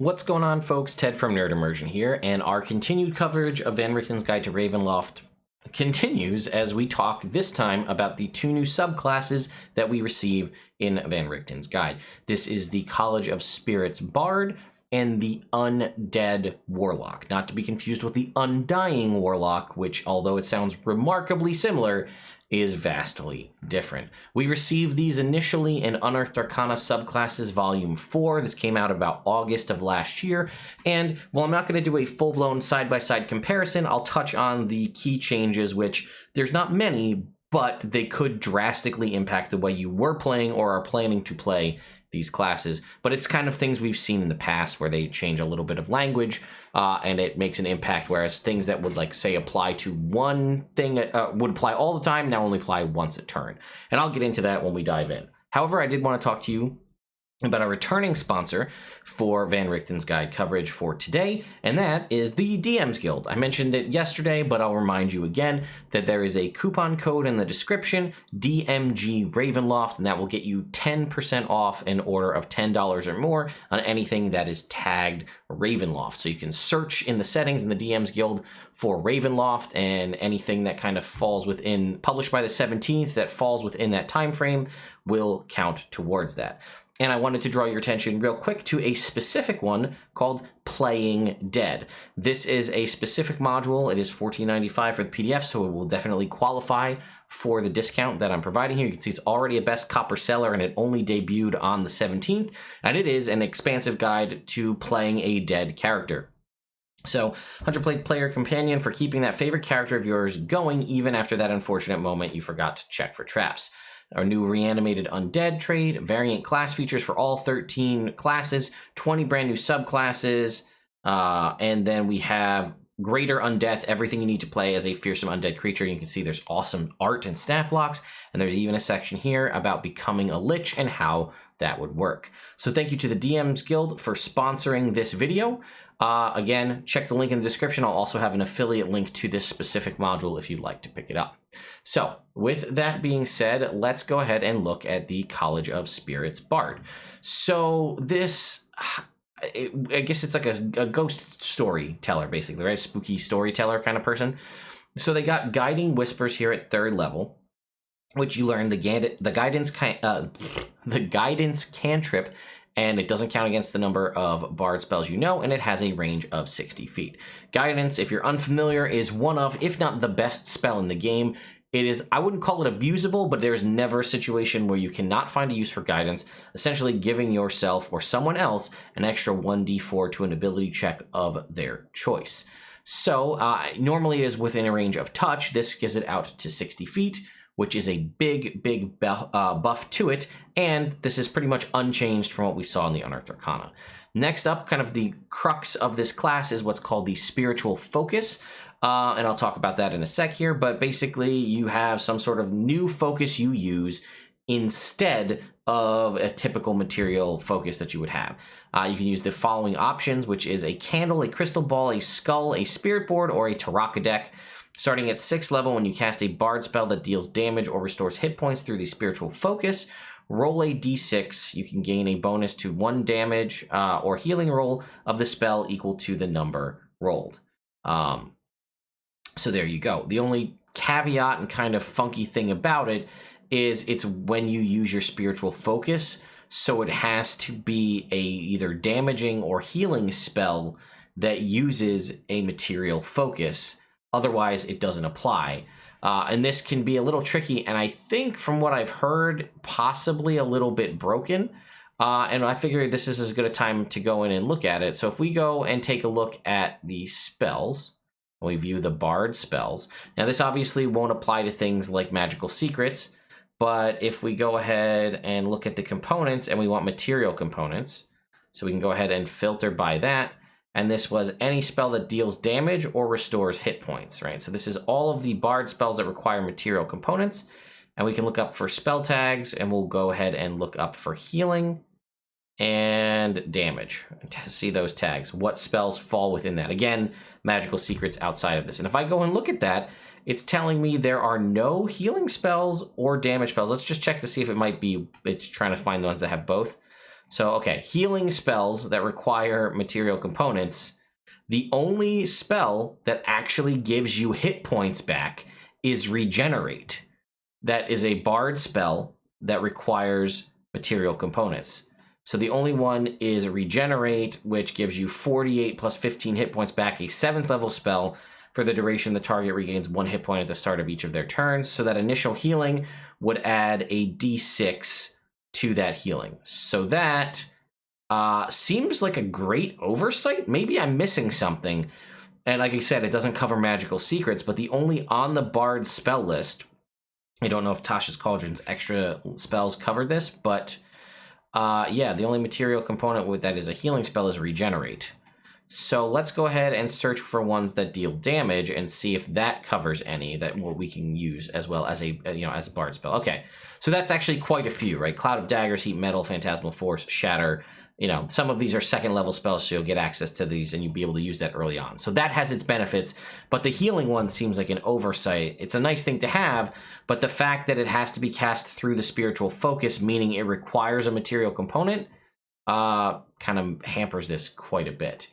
What's going on, folks? Ted from Immersion here, and our continued coverage of Van Richten's Guide to Ravenloft continues as we talk this time about the two new subclasses that we receive in Van Richten's Guide. This is the College of Spirits Bard and the Undead Warlock, not to be confused with the Undying Warlock, which, although it sounds remarkably similar, is vastly different. We received these initially in Unearthed Arcana Subclasses Volume 4. This came out about August of last year. And while I'm not going to do a full-blown side-by-side comparison, I'll touch on the key changes, which there's not many, but they could drastically impact the way you were playing or are planning to play these classes. But it's kind of things we've seen in the past where they change a little bit of language and it makes an impact, whereas things that would, like, say, apply to one thing would apply all the time now only apply once a turn. And I'll get into that when we dive in. However, I did want to talk to you about a returning sponsor for Van Richten's Guide coverage for today, and that is the DM's Guild. I mentioned it yesterday, but I'll remind you again that there is a coupon code in the description, DMG Ravenloft, and that will get you 10% off an order of $10 or more on anything that is tagged Ravenloft. So you can search in the settings in the DM's Guild for Ravenloft, and anything that kind of falls within, published by the 17th, that falls within that time frame will count towards that. And I wanted to draw your attention real quick to a specific one called Playing Dead. This is a specific module. It is $14.95 for the PDF, so it will definitely qualify for the discount that I'm providing here. You can see it's already a best copper seller, and it only debuted on the 17th. And it is an expansive guide to playing a dead character. So 100 player companion for keeping that favorite character of yours going even after that unfortunate moment you forgot to check for traps. Our new reanimated undead trait, variant class features for all 13 classes, 20 brand new subclasses, and then we have greater undeath, everything you need to play as a fearsome undead creature. You can see there's awesome art and stat blocks, and there's even a section here about becoming a lich and how that would work. So thank you to the DM's Guild for sponsoring this video. Again, check the link in the description. I'll also have an affiliate link to this specific module if you'd like to pick it up. So with that being said, let's go ahead and look at the College of Spirits Bard. So this, I guess it's like a ghost storyteller, basically, right? Spooky storyteller kind of person. So they got Guiding Whispers here at 3rd level, which you learn the guidance cantrip, and it doesn't count against the number of bard spells you know, and it has a range of 60 feet. Guidance, if you're unfamiliar, is one of, if not the best spell in the game. It is, I wouldn't call it abusable, but there's never a situation where you cannot find a use for guidance, essentially giving yourself or someone else an extra 1d4 to an ability check of their choice. So normally it is within a range of touch. This gives it out to 60 feet, which is a big buff to it, and this is pretty much unchanged from what we saw in the Unearthed Arcana. Next up, kind of the crux of this class is what's called the Spiritual Focus, and I'll talk about that in a sec here, but basically you have some sort of new focus you use instead of a typical material focus that you would have. You can use the following options, which is a candle, a crystal ball, a skull, a spirit board, or a Taraka deck. Starting at 6th level, when you cast a bard spell that deals damage or restores hit points through the Spiritual Focus, roll a d6. You can gain a bonus to 1 damage or healing roll of the spell equal to the number rolled. So there you go. The only caveat and kind of funky thing about it is it's when you use your Spiritual Focus, so it has to be a either damaging or healing spell that uses a material focus. Otherwise, it doesn't apply. And this can be a little tricky, and I think from what I've heard, possibly a little bit broken. And I figured this is as good a time to go in and look at it. So if we go and take a look at the spells, we view the Bard spells. Now, this obviously won't apply to things like magical secrets, but if we go ahead and look at the components, and we want material components, so we can go ahead and filter by that. And this was any spell that deals damage or restores hit points, right? So this is all of the Bard spells that require material components. And we can look up for spell tags, and we'll go ahead and look up for healing and damage to see those tags. What spells fall within that? Again, magical secrets outside of this. And if I go and look at that, it's telling me there are no healing spells or damage spells. Let's just check to see if it might be, it's trying to find the ones that have both. So, okay, healing spells that require material components. The only spell that actually gives you hit points back is Regenerate. That is a bard spell that requires material components. So the only one is Regenerate, which gives you 48 plus 15 hit points back, a 7th level spell. For the duration, the target regains 1 hit point at the start of each of their turns. So that initial healing would add a d6 to that healing. So that seems like a great oversight. Maybe I'm missing something. And like I said, it doesn't cover magical secrets, but the only on the bard spell list, I don't know if Tasha's Cauldron's extra spells covered this, but yeah, the only material component with that is a healing spell is Regenerate. So let's go ahead and search for ones that deal damage and see if that covers any that we can use as well as a as a bard spell. Okay, so that's actually quite a few, right? Cloud of Daggers, Heat Metal, Phantasmal Force, Shatter. Some of these are 2nd level spells, so you'll get access to these and you'll be able to use that early on. So that has its benefits, but the healing one seems like an oversight. It's a nice thing to have, but the fact that it has to be cast through the spiritual focus, meaning it requires a material component, kind of hampers this quite a bit.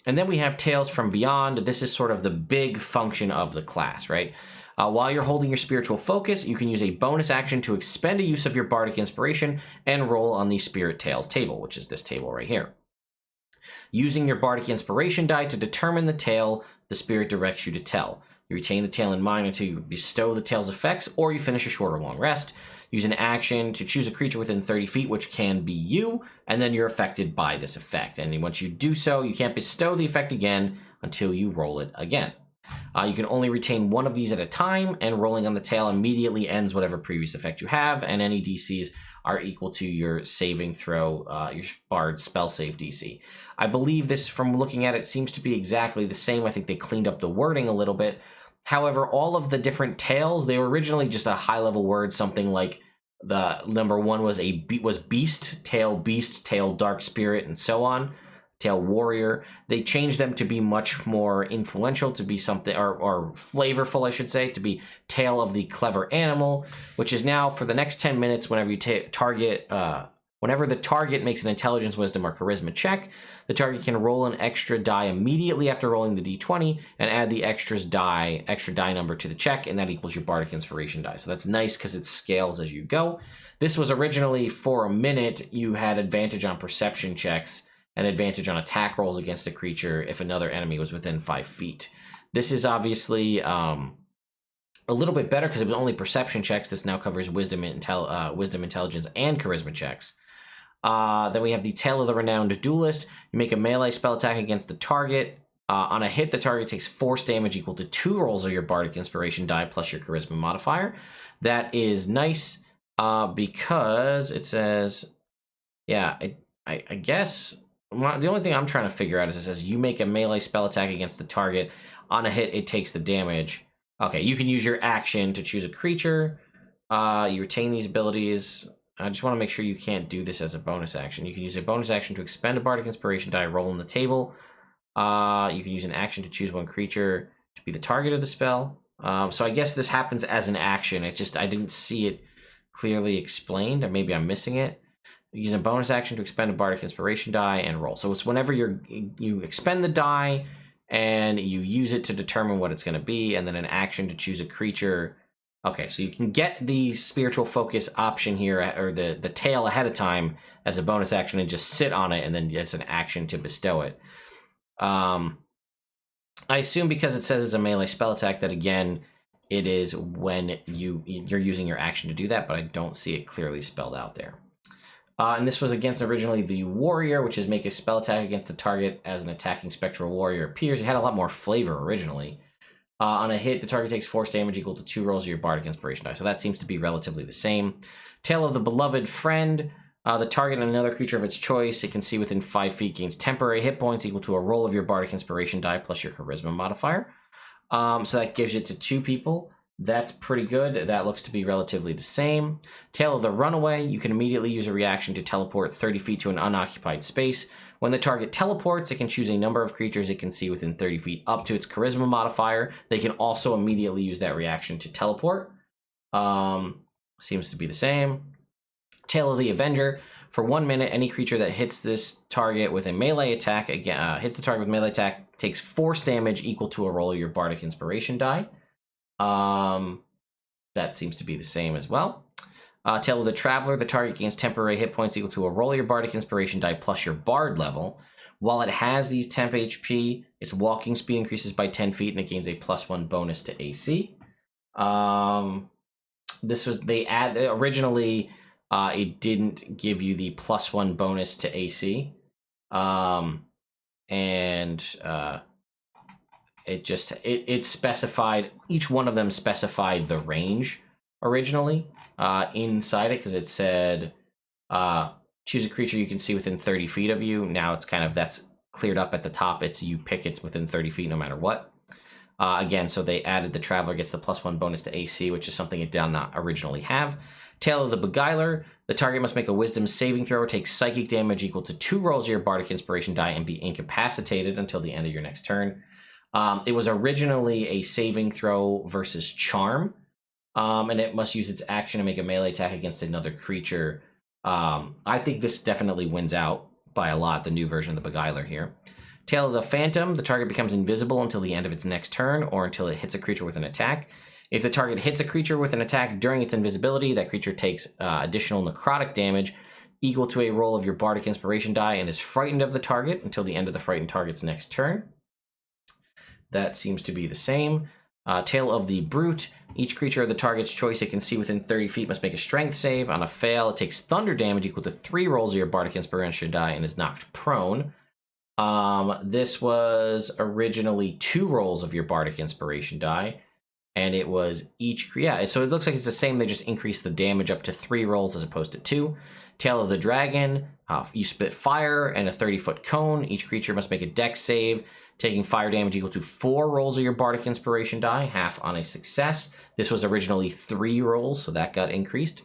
And then we have Tales from Beyond. This is sort of the big function of the class, right? While you're holding your spiritual focus, you can use a bonus action to expend a use of your bardic inspiration and roll on the Spirit Tales table, which is this table right here. Using your bardic inspiration die to determine the tale the spirit directs you to tell. You retain the tale in mind until you bestow the tale's effects or you finish a short or long rest. Use an action to choose a creature within 30 feet, which can be you, and then you're affected by this effect. And once you do so, you can't bestow the effect again until you roll it again. You can only retain one of these at a time, and rolling on the tail immediately ends whatever previous effect you have, and any DCs are equal to your saving throw, your bard spell save DC. I believe this, from looking at it, seems to be exactly the same. I think they cleaned up the wording a little bit. However, all of the different tales, they were originally just a high-level word, something like the number 1 was beast, tail dark spirit, and so on. Tail warrior. They changed them to be much more influential, to be something, or flavorful, I should say, to be Tale of the Clever Animal, which is now for the next 10 minutes, whenever you whenever the target makes an intelligence, wisdom, or charisma check, the target can roll an extra die immediately after rolling the d20 and add the extra die number to the check, and that equals your bardic inspiration die. So that's nice because it scales as you go. This was originally, for a minute, you had advantage on perception checks and advantage on attack rolls against a creature if another enemy was within 5 feet. This is obviously a little bit better because it was only perception checks. This now covers wisdom, intelligence, and charisma checks. Then we have the Tale of the Renowned Duelist. You make a melee spell attack against the target. On a hit, the target takes force damage equal to 2 rolls of your bardic inspiration die plus your charisma modifier. That is nice because it says, yeah, I guess... The only thing I'm trying to figure out is it says you make a melee spell attack against the target. On a hit, it takes the damage. Okay, you can use your action to choose a creature. You retain these abilities. I just want to make sure you can't do this as a bonus action. You can use a bonus action to expend a bardic inspiration die, roll on the table. You can use an action to choose one creature to be the target of the spell. So I guess this happens as an action. I didn't see it clearly explained, or maybe I'm missing it. Use a bonus action to expend a bardic inspiration die and roll. So it's whenever you expend the die and you use it to determine what it's going to be, and then an action to choose a creature. Okay, so you can get the spiritual focus option here, or the tail ahead of time as a bonus action and just sit on it, and then it's an action to bestow it. I assume because it says it's a melee spell attack that, again, it is when you're using your action to do that, but I don't see it clearly spelled out there. And this was against originally the warrior, which is make a spell attack against the target as an attacking spectral warrior appears. It had a lot more flavor originally. On a hit, the target takes force damage equal to 2 rolls of your bardic inspiration die. So that seems to be relatively the same. Tale of the Beloved Friend. The target and another creature of its choice it can see within 5 feet gains temporary hit points equal to a roll of your bardic inspiration die plus your charisma modifier. So that gives it to 2 people. That's pretty good. That looks to be relatively the same. Tale of the Runaway. You can immediately use a reaction to teleport 30 feet to an unoccupied space. When the target teleports, it can choose a number of creatures it can see within 30 feet up to its charisma modifier. They can also immediately use that reaction to teleport. Seems to be the same. Tale of the Avenger. For 1 minute, any creature that hits this target with a melee attack, hits the target with melee attack, takes force damage equal to a roll of your Bardic Inspiration die. That seems to be the same as well. Tale of the Traveler, the target gains temporary hit points equal to a roll of your Bardic Inspiration die plus your Bard level. While it has these temp HP, its walking speed increases by 10 feet and it gains a +1 bonus to AC. Originally, it didn't give you the +1 bonus to AC. It specified, each one of them specified the range originally inside it, because it said choose a creature you can see within 30 feet of you. Now it's that's cleared up at the top. It's you pick it's within 30 feet no matter what. Again, so they added the Traveler gets the +1 bonus to AC, which is something it did not originally have. Tale of the Beguiler, the target must make a Wisdom saving throw or take psychic damage equal to 2 rolls of your Bardic Inspiration die and be incapacitated until the end of your next turn. It was originally a saving throw versus Charm, and it must use its action to make a melee attack against another creature. I think this definitely wins out by a lot, the new version of the Beguiler here. Tale of the Phantom, the target becomes invisible until the end of its next turn or until it hits a creature with an attack. If the target hits a creature with an attack during its invisibility, that creature takes additional necrotic damage equal to a roll of your Bardic Inspiration die and is frightened of the target until the end of the frightened target's next turn. That seems to be the same. Tale of the Brute. Each creature of the target's choice it can see within 30 feet must make a strength save. On a fail, it takes thunder damage equal to 3 rolls of your Bardic Inspiration die and is knocked prone. This was originally 2 rolls of your Bardic Inspiration die, and it was so it looks like it's the same. They just increased the damage up to 3 rolls as opposed to 2. Tale of the Dragon. You spit fire and a 30-foot cone. Each creature must make a dex save, taking fire damage equal to 4 rolls of your Bardic Inspiration die, half on a success. This was originally 3 rolls, so that got increased.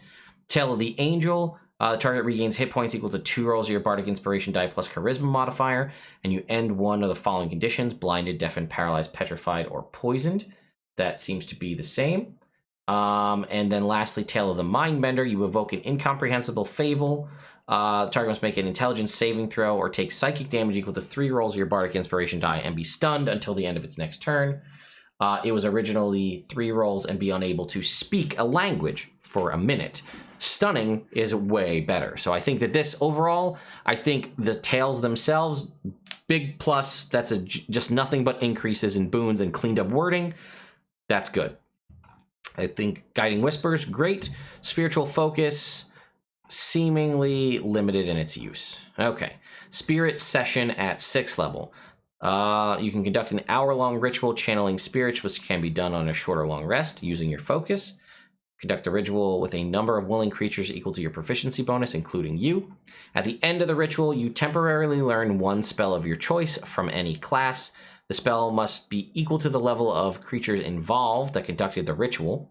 Tale of the Angel. The target regains hit points equal to 2 rolls of your Bardic Inspiration die plus Charisma modifier, and you end one of the following conditions: blinded, deafened, paralyzed, petrified, or poisoned. That seems to be the same. And then lastly, Tale of the Mindbender. You evoke an incomprehensible fable. The target must make an intelligence saving throw or take psychic damage equal to 3 rolls of your Bardic Inspiration die and be stunned until the end of its next turn. It was originally 3 rolls and be unable to speak a language for a minute. Stunning is way better. So I think that this overall, I think the tales themselves, big plus. That's just nothing but increases in boons and cleaned up wording. That's good. I think Guiding Whispers, great. Spiritual Focus, seemingly limited in its use. Okay. Spirit Session at 6th level. You can conduct an hour-long ritual channeling spirits, which can be done on a short or long rest using your focus. Conduct a ritual with a number of willing creatures equal to your proficiency bonus, including you. At the end of the ritual, you temporarily learn 1 spell of your choice from any class. The spell must be equal to the level of creatures involved that conducted the ritual,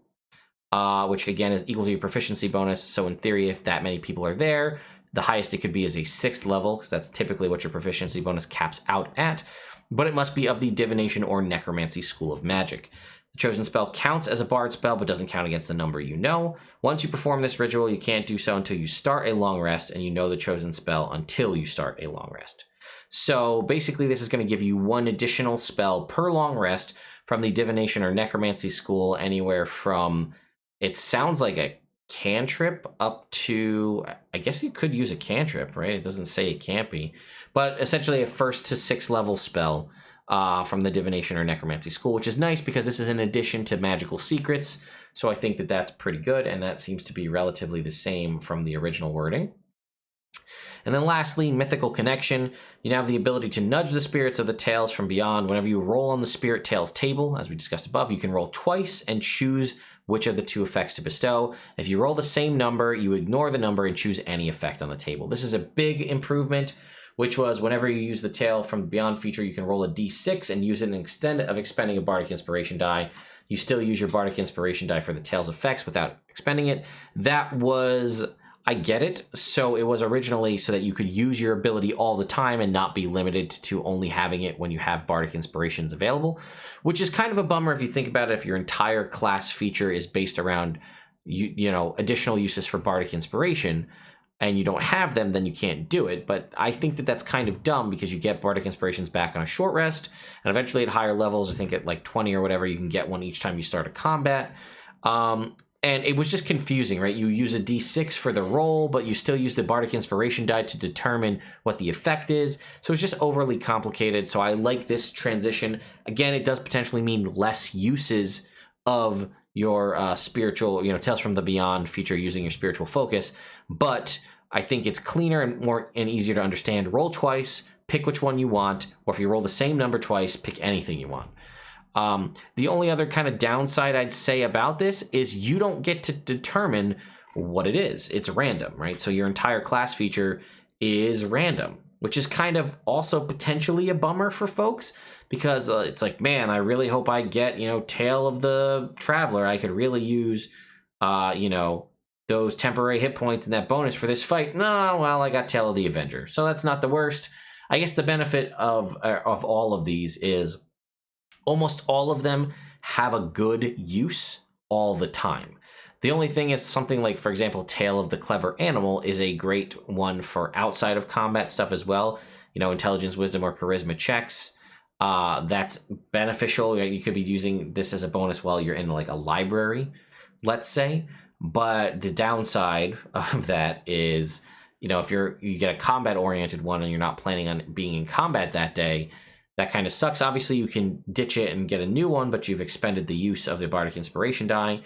which again is equal to your proficiency bonus. So in theory, if that many people are there, the highest it could be is a 6th level, because that's typically what your proficiency bonus caps out at. But it must be of the Divination or Necromancy School of Magic. The chosen spell counts as a bard spell, but doesn't count against the number you know. Once you perform this ritual, you can't do so until you start a long rest, and you know the chosen spell until you start a long rest. So basically, this is going to give you 1 additional spell per long rest from the Divination or Necromancy School, anywhere from, it sounds like a cantrip up to, I guess you could use a cantrip, right? It doesn't say it can't be, but essentially a 1st to 6th level spell from the Divination or Necromancy School, which is nice because this is in addition to magical secrets. So I think that that's pretty good, and that seems to be relatively the same from the original wording. And then lastly, Mythical Connection. You now have the ability to nudge the spirits of the tales from beyond. Whenever you roll on the Spirit Tales table, as we discussed above, you can roll twice and choose which of the 2 effects to bestow. If you roll the same number, you ignore the number and choose any effect on the table. This is a big improvement, which was whenever you use the Tale from Beyond feature, you can roll a d6 and use it instead of expending a Bardic Inspiration die. You still use your Bardic Inspiration die for the Tale's effects without expending it. That was, I get it. So it was originally so that you could use your ability all the time and not be limited to only having it when you have Bardic Inspirations available, which is kind of a bummer if you think about it. If your entire class feature is based around, you know, additional uses for Bardic Inspiration, and you don't have them, then you can't do it. But I think that that's kind of dumb because you get Bardic Inspirations back on a short rest, and eventually at higher levels, I think at like 20 or whatever, you can get one each time you start a combat. And it was just confusing, right? You use a d6 for the roll, but you still use the Bardic Inspiration die to determine what the effect is. So it's just overly complicated. So I like this transition. Again, it does potentially mean less uses of your spiritual, Tales from the Beyond feature using your spiritual focus. But I think it's cleaner and more and easier to understand. Roll twice, pick which one you want, or if you roll the same number twice, pick anything you want. The only other kind of downside I'd say about this is you don't get to determine what it is. It's random, right? So your entire class feature is random, which is kind of also potentially a bummer for folks because it's like, man, I really hope I get, Tale of the Traveler. I could really use, those temporary hit points and that bonus for this fight. No, well, I got Tale of the Avenger. So that's not the worst. I guess the benefit of all of these is almost all of them have a good use all the time. The only thing is something like, for example, Tale of the Clever Animal is a great one for outside of combat stuff as well. Intelligence, wisdom, or charisma checks. That's beneficial. You could be using this as a bonus while you're in like a library, let's say. But the downside of that is, if you get a combat-oriented one and you're not planning on being in combat that day, that kind of sucks. Obviously, you can ditch it and get a new one, but you've expended the use of the Bardic Inspiration die.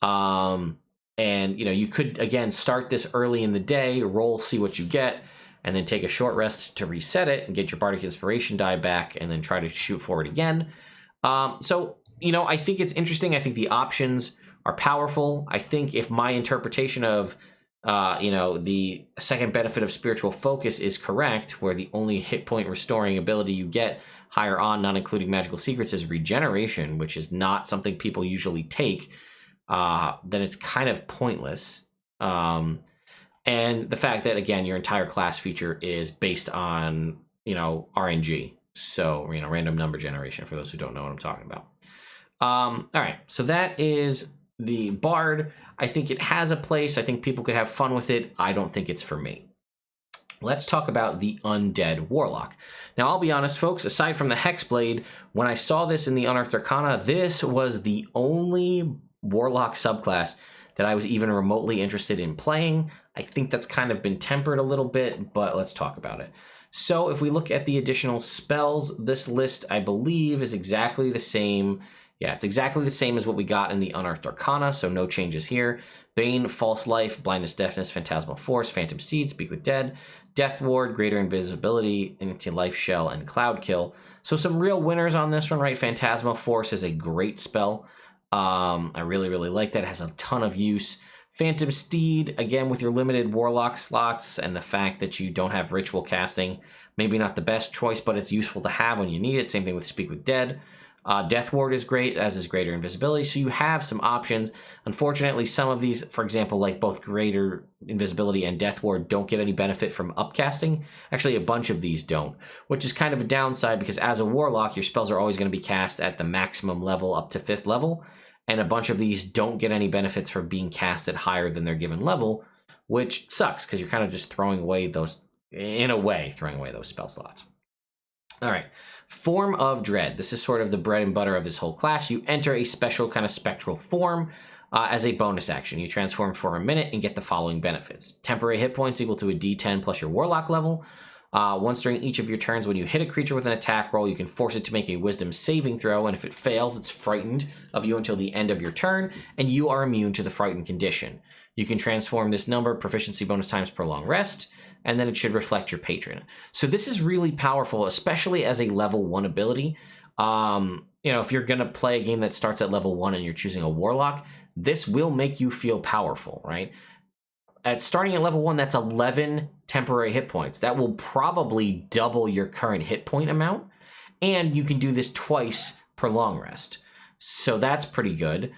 And, you could, again, start this early in the day, roll, see what you get, and then take a short rest to reset it and get your Bardic Inspiration die back, and then try to shoot forward again. So, I think it's interesting. I think the options are powerful. I think if my interpretation of the second benefit of spiritual focus is correct, where the only hit point restoring ability you get higher on, not including magical secrets, is regeneration, which is not something people usually take, then it's kind of pointless. And the fact that, again, your entire class feature is based on, RNG. So, random number generation, for those who don't know what I'm talking about. All right, so that is the Bard. I think it has a place. I think people could have fun with it. I don't think it's for me. Let's talk about the Undead Warlock. Now, I'll be honest, folks, aside from the Hexblade, when I saw this in the Unearthed Arcana, this was the only Warlock subclass that I was even remotely interested in playing. I think that's kind of been tempered a little bit, but let's talk about it. So if we look at the additional spells, this list, I believe, is exactly the same. Yeah, it's exactly the same as what we got in the Unearthed Arcana, so no changes here. Bane, False Life, Blindness, Deafness, Phantasmal Force, Phantom Steed, Speak with Dead, Death Ward, Greater Invisibility, Anti-Life Shell, and Cloud Kill. So some real winners on this one, right? Phantasmal Force is a great spell. I really, really like that. It has a ton of use. Phantom Steed, again, with your limited Warlock slots and the fact that you don't have Ritual casting, maybe not the best choice, but it's useful to have when you need it. Same thing with Speak with Dead. Death Ward is great, as is Greater Invisibility, so you have some options. Unfortunately, some of these, for example, like both Greater Invisibility and Death Ward, don't get any benefit from upcasting. Actually, a bunch of these don't, which is kind of a downside because as a Warlock, your spells are always going to be cast at the maximum level up to 5th level, and a bunch of these don't get any benefits for being cast at higher than their given level, which sucks because you're kind of just throwing away those, in a way, throwing away those spell slots. All right, Form of Dread. This is sort of the bread and butter of this whole class. You enter a special kind of spectral form as a bonus action. You transform for a minute and get the following benefits. Temporary hit points equal to a d10 plus your Warlock level. Once during each of your turns, when you hit a creature with an attack roll, you can force it to make a Wisdom saving throw, and if it fails, it's frightened of you until the end of your turn, and you are immune to the frightened condition. You can transform this number, proficiency bonus times per long rest, and then it should reflect your patron. So this is really powerful, especially as a level 1 ability. If you're going to play a game that starts at level 1 and you're choosing a Warlock, this will make you feel powerful, right? Starting at level 1, that's 11 temporary hit points. That will probably double your current hit point amount, and you can do this twice per long rest. So that's pretty good.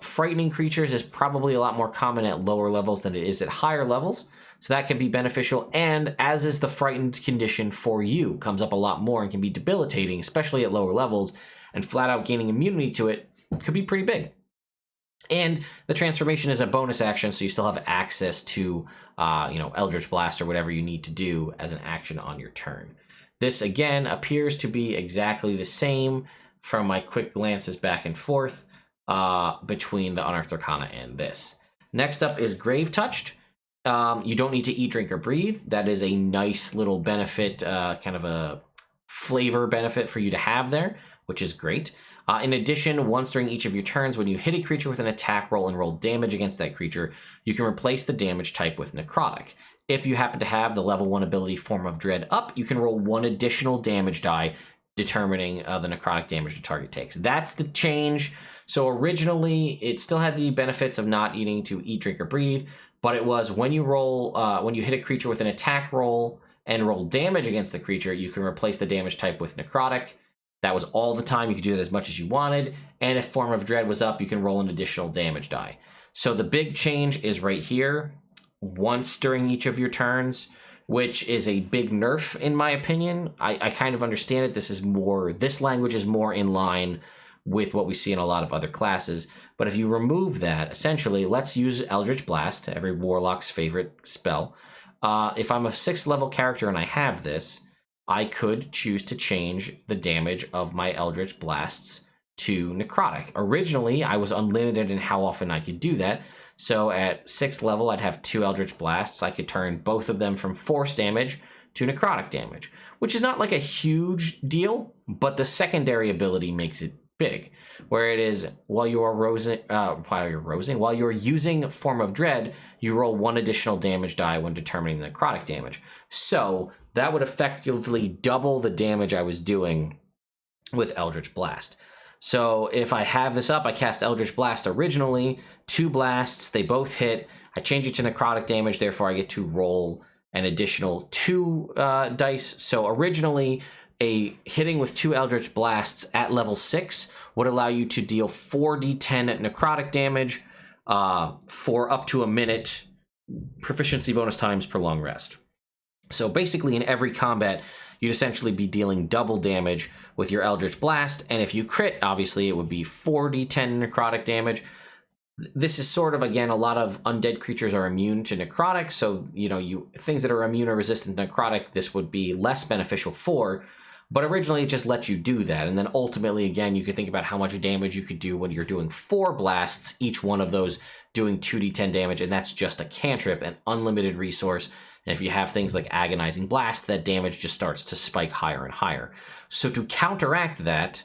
Frightening creatures is probably a lot more common at lower levels than it is at higher levels. So that can be beneficial, and as is the frightened condition for you, comes up a lot more and can be debilitating, especially at lower levels, and flat out gaining immunity to it could be pretty big. And the transformation is a bonus action, so you still have access to, Eldritch Blast or whatever you need to do as an action on your turn. This, again, appears to be exactly the same from my quick glances back and forth between the Unearthed Arcana and this. Next up is Grave Touched. You don't need to eat, drink, or breathe. That is a nice little benefit, kind of a flavor benefit for you to have there, which is great. In addition, once during each of your turns, when you hit a creature with an attack roll and roll damage against that creature, you can replace the damage type with Necrotic. If you happen to have the level 1 ability Form of Dread up, you can roll 1 additional damage die, determining the necrotic damage the target takes. That's the change. So originally, it still had the benefits of not needing to eat, drink, or breathe, but it was when you roll, when you hit a creature with an attack roll and roll damage against the creature, you can replace the damage type with necrotic. That was all the time. You could do that as much as you wanted. And if Form of Dread was up, you can roll an additional damage die. So the big change is right here, once during each of your turns, which is a big nerf in my opinion. I kind of understand it. This language is more in line with what we see in a lot of other classes. But if you remove that, essentially, let's use Eldritch Blast, every Warlock's favorite spell. If I'm a 6th level character and I have this, I could choose to change the damage of my Eldritch Blasts to necrotic. Originally, I was unlimited in how often I could do that. So at 6th level, I'd have 2 Eldritch Blasts. I could turn both of them from force damage to necrotic damage, which is not like a huge deal, but the secondary ability makes it big, where it is while you're using Form of Dread, you roll 1 additional damage die when determining the necrotic damage. So that would effectively double the damage I was doing with Eldritch Blast. So if I have this up, I cast Eldritch Blast originally, 2 blasts, they both hit. I change it to necrotic damage, therefore I get to roll an additional 2 dice. So originally, a hitting with 2 Eldritch Blasts at level 6 would allow you to deal 4d10 necrotic damage for up to a minute, proficiency bonus times per long rest. So basically in every combat, you'd essentially be dealing double damage with your Eldritch Blast, and if you crit, obviously it would be 4d10 necrotic damage. This is sort of, again, a lot of undead creatures are immune to necrotic, so things that are immune or resistant to necrotic, this would be less beneficial for. But originally, it just lets you do that. And then ultimately, again, you could think about how much damage you could do when you're doing 4 blasts, each one of those doing 2d10 damage, and that's just a cantrip, an unlimited resource. And if you have things like Agonizing Blast, that damage just starts to spike higher and higher. So to counteract that,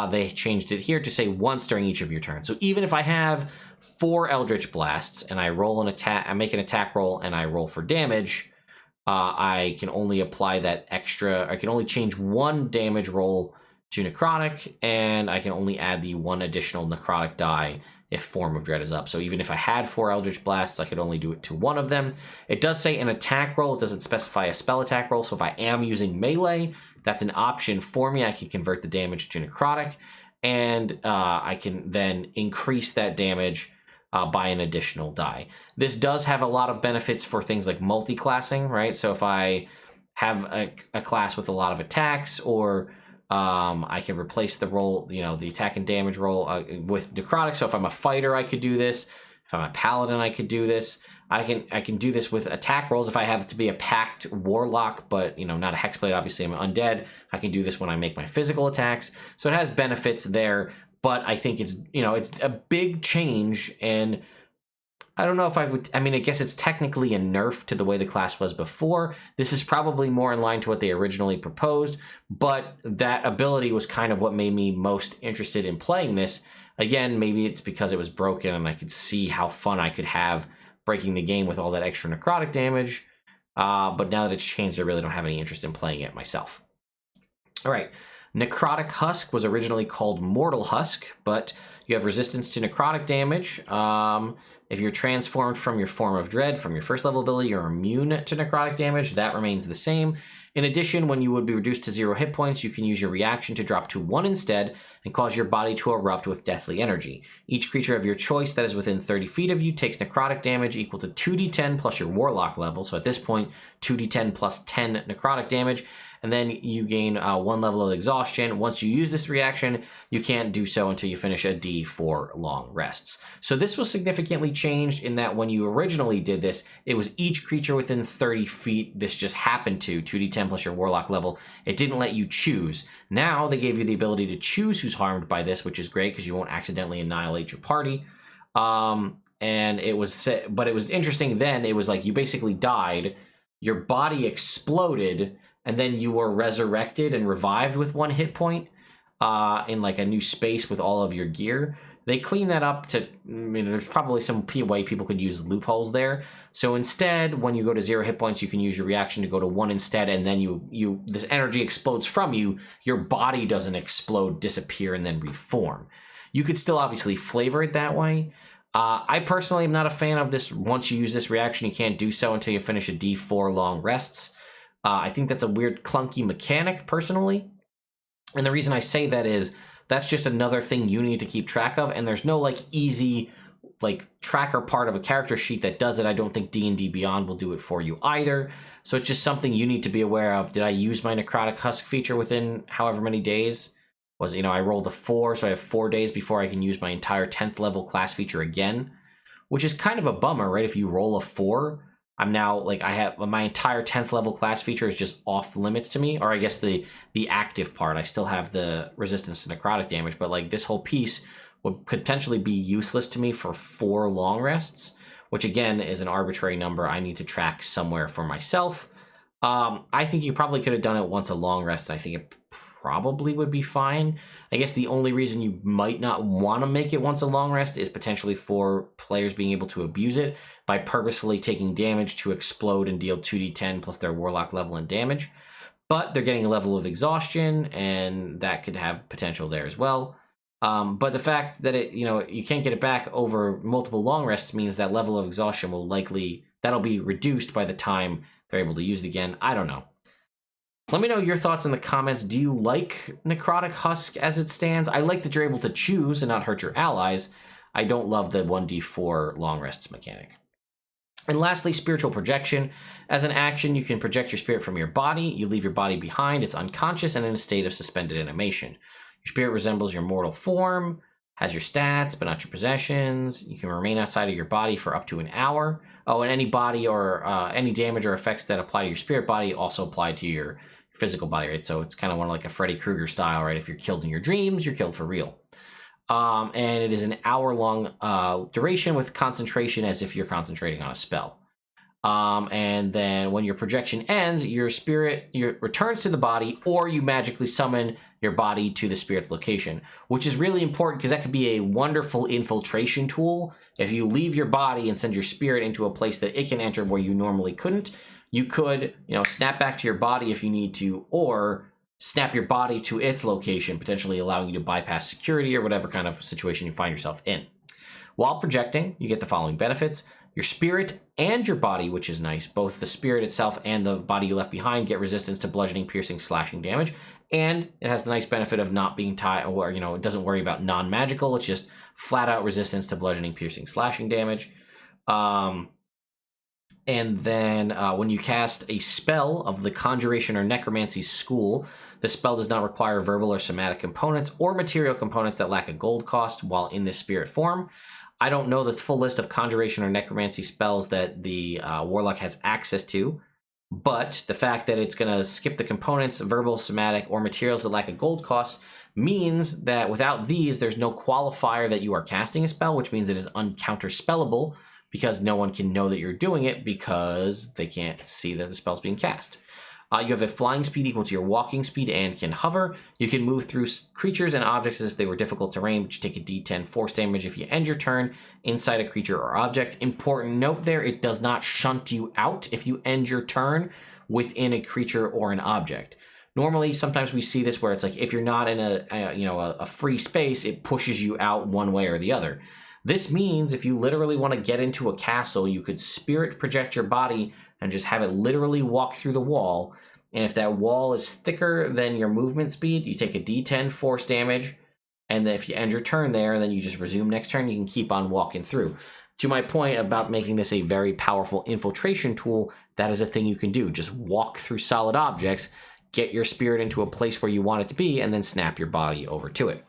they changed it here to say once during each of your turns. So even if I have 4 Eldritch Blasts and I roll an attack, I make an attack roll and I roll for damage, I can only apply that extra, I can only change 1 damage roll to necrotic, and I can only add the 1 additional necrotic die if Form of Dread is up. So even if I had 4 Eldritch Blasts, I could only do it to 1 of them. It does say an attack roll. It doesn't specify a spell attack roll. So if I am using melee, that's an option for me. I can convert the damage to necrotic, and I can then increase that damage by an additional die. This does have a lot of benefits for things like multi-classing, right? So if I have a class with a lot of attacks, or I can replace the roll, the attack and damage roll with necrotic. So if I'm a fighter, I could do this. If I'm a paladin, I could do this. I can do this with attack rolls. If I have to be a packed warlock, but not a hexblade, obviously I'm undead, I can do this when I make my physical attacks. So it has benefits there, but I think it's a big change, and I don't know if I would, I guess it's technically a nerf to the way the class was before. This is probably more in line to what they originally proposed, but that ability was kind of what made me most interested in playing this. Again, maybe it's because it was broken and I could see how fun I could have breaking the game with all that extra necrotic damage. But now that it's changed, I really don't have any interest in playing it myself. All right. Necrotic Husk was originally called Mortal Husk, but you have resistance to necrotic damage. If you're transformed from your Form of Dread, from your 1st level ability, you're immune to necrotic damage. That remains the same. In addition, when you would be reduced to 0 hit points, you can use your reaction to drop to 1 instead and cause your body to erupt with deathly energy. Each creature of your choice that is within 30 feet of you takes necrotic damage equal to 2d10 plus your warlock level. So at this point, 2d10 plus 10 necrotic damage. and then you gain 1 level of exhaustion. Once you use this reaction, you can't do so until you finish a D4 long rests. So this was significantly changed in that when you originally did this, it was each creature within 30 feet this just happened to, 2d10 plus your Warlock level. It didn't let you choose. Now they gave you the ability to choose who's harmed by this, which is great because you won't accidentally annihilate your party. And it was, but it was interesting then, it was like you basically died, your body exploded, and then you were resurrected and revived with 1 hit point in like a new space with all of your gear. They cleaned that up to, I mean, there's probably some way people could use loopholes there. So instead, when you go to 0 hit points, you can use your reaction to go to 1 instead, and then this energy explodes from you. Your body doesn't explode, disappear, and then reform. You could still obviously flavor it that way. I personally am not a fan of this. Once you use this reaction, you can't do so until you finish a D4 long rests. I think that's a weird, clunky mechanic, personally. And the reason I say that is that's just another thing you need to keep track of, and there's no like easy like tracker part of a character sheet that does it. I don't think D&D Beyond will do it for you either. So it's just something you need to be aware of. Did I use my Necrotic Husk feature within however many days? Was, you know, I rolled a 4, so I have 4 days before I can use my entire 10th level class feature again, which is kind of a bummer, right? If you roll a 4, I'm now, like, I have my entire 10th level class feature is just off limits to me, or I guess the active part. I still have the resistance to necrotic damage, but like this whole piece would potentially be useless to me for 4 long rests, which again is an arbitrary number I need to track somewhere for myself. I think you probably could have done it once a long rest, and I think it probably would be fine. I guess the only reason you might not want to make it once a long rest is potentially for players being able to abuse it by purposefully taking damage to explode and deal 2d10 plus their Warlock level and damage. But they're getting a level of exhaustion, and that could have potential there as well. But the fact that it, you know, you can't get it back over multiple long rests means that level of exhaustion will likely, that'll be reduced by the time they're able to use it again. I don't know. Let me know your thoughts in the comments. Do you like Necrotic Husk as it stands? I like that you're able to choose and not hurt your allies. I don't love the 1d4 long rests mechanic. And lastly, spiritual projection. As an action, you can project your spirit from your body. You leave your body behind. It's unconscious and in a state of suspended animation. Your spirit resembles your mortal form, has your stats, but not your possessions. You can remain outside of your body for up to an hour. Oh, and any body or any damage or effects that apply to your spirit body also apply to your physical body, right? So it's kind of one like a Freddy Krueger style, right? If you're killed in your dreams, you're killed for real. And it is an hour-long duration with concentration as if you're concentrating on a spell. And then when your projection ends, your spirit returns to the body, or you magically summon your body to the spirit's location, which is really important because that could be a wonderful infiltration tool. If you leave your body and send your spirit into a place that it can enter where you normally couldn't, you could, you know, snap back to your body if you need to, or snap your body to its location, potentially allowing you to bypass security or whatever kind of situation you find yourself in. While projecting, you get the following benefits. Your spirit and your body, which is nice, both the spirit itself and the body you left behind get resistance to bludgeoning, piercing, slashing damage, and it has the nice benefit of not being tied, or, you know, it doesn't worry about non-magical, it's just flat-out resistance to bludgeoning, piercing, slashing damage. And then when you cast a spell of the Conjuration or Necromancy school, the spell does not require verbal or somatic components or material components that lack a gold cost while in this spirit form. I don't know the full list of Conjuration or Necromancy spells that the Warlock has access to, but the fact that it's going to skip the components, verbal, somatic, or materials that lack a gold cost means that without these, there's no qualifier that you are casting a spell, which means it is uncounterspellable, because no one can know that you're doing it because they can't see that the spell's being cast. You have a flying speed equal to your walking speed and can hover. You can move through creatures and objects as if they were difficult terrain, but you take a d10 force damage if you end your turn inside a creature or object. Important note there, it does not shunt you out if you end your turn within a creature or an object. Normally, sometimes we see this where it's like if you're not in a free space, it pushes you out one way or the other. This means if you literally want to get into a castle, you could spirit project your body and just have it literally walk through the wall. And if that wall is thicker than your movement speed, you take a d10 force damage. And then if you end your turn there, then you just resume next turn, you can keep on walking through. To my point about making this a very powerful infiltration tool, that is a thing you can do. Just walk through solid objects, get your spirit into a place where you want it to be, and then snap your body over to it.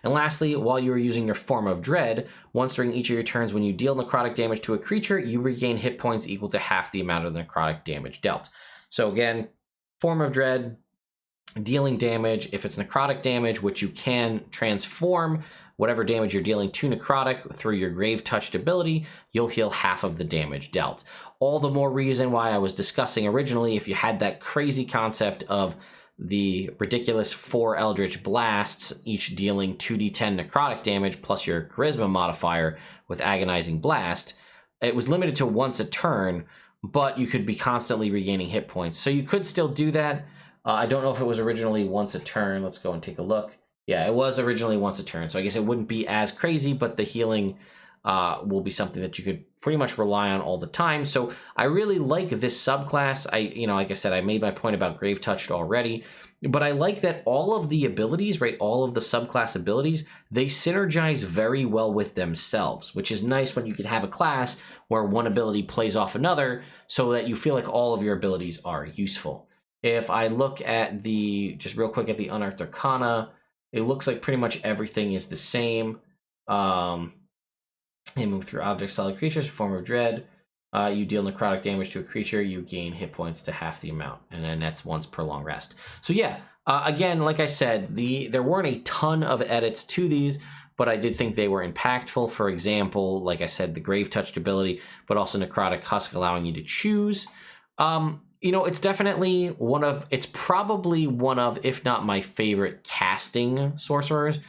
And lastly, while you are using your Form of Dread, once during each of your turns when you deal necrotic damage to a creature, you regain hit points equal to half the amount of the necrotic damage dealt. So again, Form of Dread, dealing damage. If it's necrotic damage, which you can transform whatever damage you're dealing to necrotic through your Grave Touched ability, you'll heal half of the damage dealt. All the more reason why I was discussing originally, if you had that crazy concept of the ridiculous 4 Eldritch Blasts, each dealing 2d10 necrotic damage plus your charisma modifier with Agonizing Blast, it was limited to once a turn, but you could be constantly regaining hit points. So you could still do that. I don't know if it was originally once a turn. Let's go and take a look. Yeah, it was originally once a turn. So I guess it wouldn't be as crazy, but the healing will be something that you could pretty much rely on all the time. So I really like this subclass. Like I said, I made my point about Grave Touched already, but I like that all of the abilities, right, all of the subclass abilities, they synergize very well with themselves, which is nice when you can have a class where one ability plays off another so that you feel like all of your abilities are useful. If I look at just real quick at the Unearthed Arcana, it looks like pretty much everything is the same. They move through objects, solid creatures, Form of Dread. You deal necrotic damage to a creature, you gain hit points to half the amount, and then that's once per long rest. So yeah, again, like I said, there weren't a ton of edits to these, but I did think they were impactful. For example, like I said, the Grave Touched ability, but also Necrotic Husk allowing you to choose. It's definitely it's probably one of, if not my favorite casting sorcerers.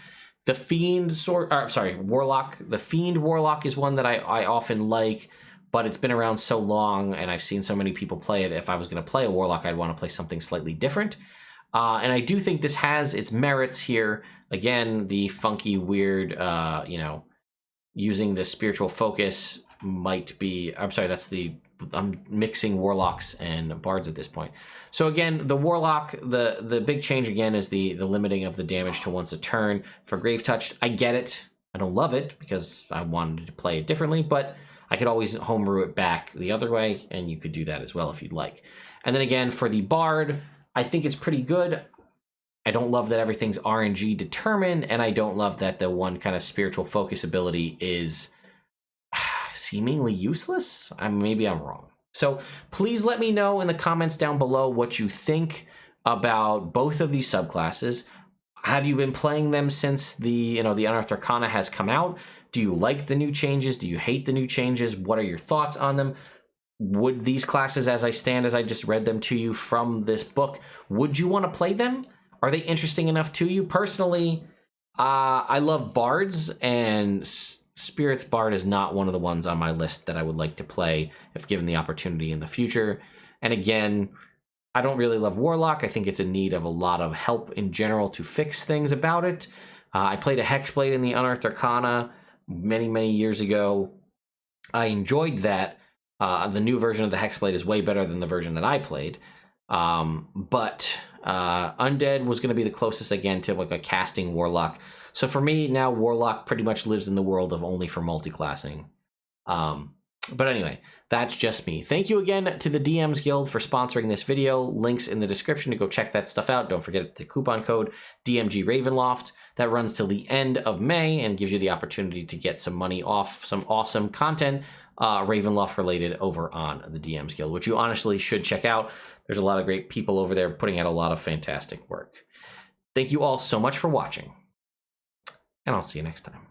The Warlock. The Fiend Warlock is one that I often like, but it's been around so long and I've seen so many people play it. If I was going to play a Warlock, I'd want to play something slightly different. And I do think this has its merits here. Again, the funky, weird, using the spiritual focus might be... I'm mixing Warlocks and Bards at this point. So again, the Warlock, the big change again is the limiting of the damage to once a turn for Grave Touched. I get it. I don't love it because I wanted to play it differently, but I could always homebrew it back the other way, and you could do that as well if you'd like. And then again, for the Bard, I think it's pretty good. I don't love that everything's RNG determined, and I don't love that the one kind of spiritual focus ability is seemingly useless. Maybe I'm wrong. So please let me know in the comments down below what you think about both of these subclasses. Have you been playing them since the Unearthed Arcana has come out? Do you like the new changes? Do you hate the new changes? What are your thoughts on them? Would these classes, as I just read them to you from this book, would you want to play them? Are they interesting enough to you? Personally, I love Bards, and Spirit's Bard is not one of the ones on my list that I would like to play if given the opportunity in the future. And again, I don't really love Warlock. I think it's in need of a lot of help in general to fix things about it. I played a Hexblade in the Unearthed Arcana many, many years ago. I enjoyed that. The new version of the Hexblade is way better than the version that I played. But Undead was going to be the closest, again, to like a casting Warlock. So for me, now Warlock pretty much lives in the world of only for multi-classing. But anyway, that's just me. Thank you again to the DMs Guild for sponsoring this video. Links in the description to go check that stuff out. Don't forget the coupon code DMG Ravenloft. That runs till the end of May and gives you the opportunity to get some money off some awesome content Ravenloft related over on the DMs Guild, which you honestly should check out. There's a lot of great people over there putting out a lot of fantastic work. Thank you all so much for watching, and I'll see you next time.